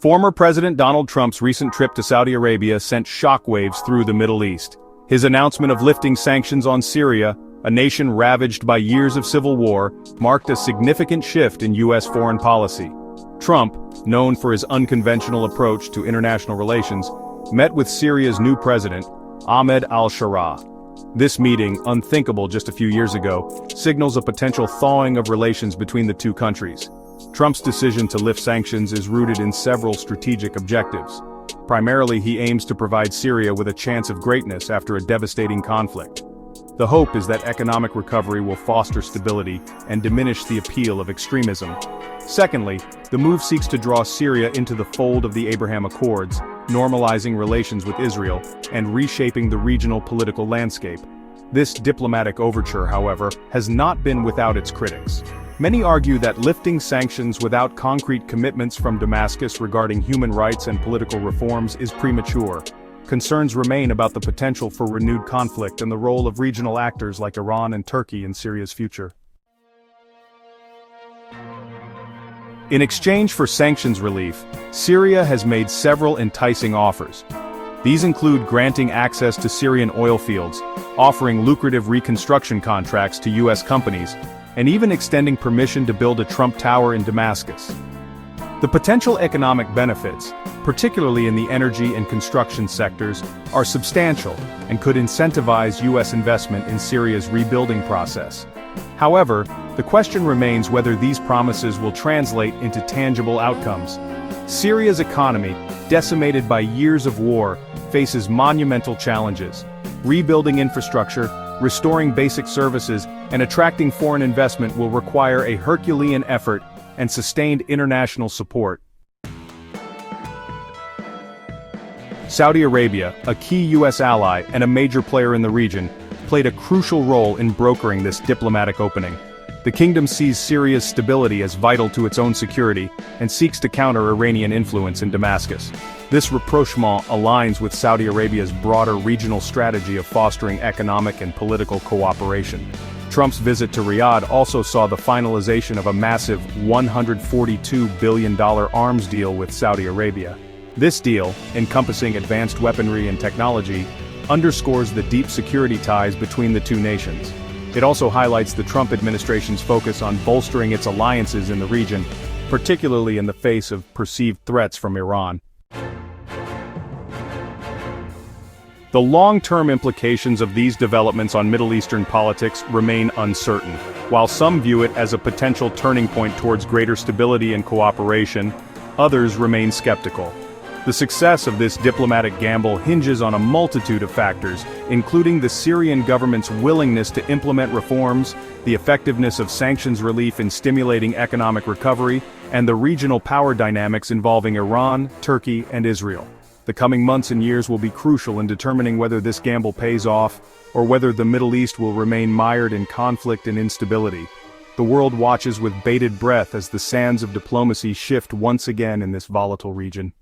Former President Donald Trump's recent trip to Saudi Arabia sent shockwaves through the Middle East. His announcement of lifting sanctions on Syria, a nation ravaged by years of civil war, marked a significant shift in U.S. foreign policy. Trump, known for his unconventional approach to international relations, met with Syria's new president, Ahmed al-Sharaa. This meeting, unthinkable just a few years ago, signals a potential thawing of relations between the two countries. Trump's decision to lift sanctions is rooted in several strategic objectives. Primarily, he aims to provide Syria with a chance of greatness after a devastating conflict. The hope is that economic recovery will foster stability and diminish the appeal of extremism. Secondly, the move seeks to draw Syria into the fold of the Abraham Accords, normalizing relations with Israel and reshaping the regional political landscape. This diplomatic overture, however, has not been without its critics. Many argue that lifting sanctions without concrete commitments from Damascus regarding human rights and political reforms is premature. Concerns remain about the potential for renewed conflict and the role of regional actors like Iran and Turkey in Syria's future. In exchange for sanctions relief, Syria has made several enticing offers. These include granting access to Syrian oil fields, offering lucrative reconstruction contracts to U.S. companies, and even extending permission to build a Trump Tower in Damascus. The potential economic benefits, particularly in the energy and construction sectors, are substantial and could incentivize U.S. investment in Syria's rebuilding process. However, the question remains whether these promises will translate into tangible outcomes. Syria's economy, decimated by years of war, faces monumental challenges. Rebuilding infrastructure, restoring basic services, and attracting foreign investment will require a Herculean effort and sustained international support. Saudi Arabia, a key U.S. ally and a major player in the region, played a crucial role in brokering this diplomatic opening. The kingdom sees Syria's stability as vital to its own security and seeks to counter Iranian influence in Damascus. This rapprochement aligns with Saudi Arabia's broader regional strategy of fostering economic and political cooperation. Trump's visit to Riyadh also saw the finalization of a massive $142 billion arms deal with Saudi Arabia. This deal, encompassing advanced weaponry and technology, underscores the deep security ties between the two nations. It also highlights the Trump administration's focus on bolstering its alliances in the region, particularly in the face of perceived threats from Iran. The long-term implications of these developments on Middle Eastern politics remain uncertain. While some view it as a potential turning point towards greater stability and cooperation, others remain skeptical. The success of this diplomatic gamble hinges on a multitude of factors, including the Syrian government's willingness to implement reforms, the effectiveness of sanctions relief in stimulating economic recovery, and the regional power dynamics involving Iran, Turkey, and Israel. The coming months and years will be crucial in determining whether this gamble pays off, or whether the Middle East will remain mired in conflict and instability. The world watches with bated breath as the sands of diplomacy shift once again in this volatile region.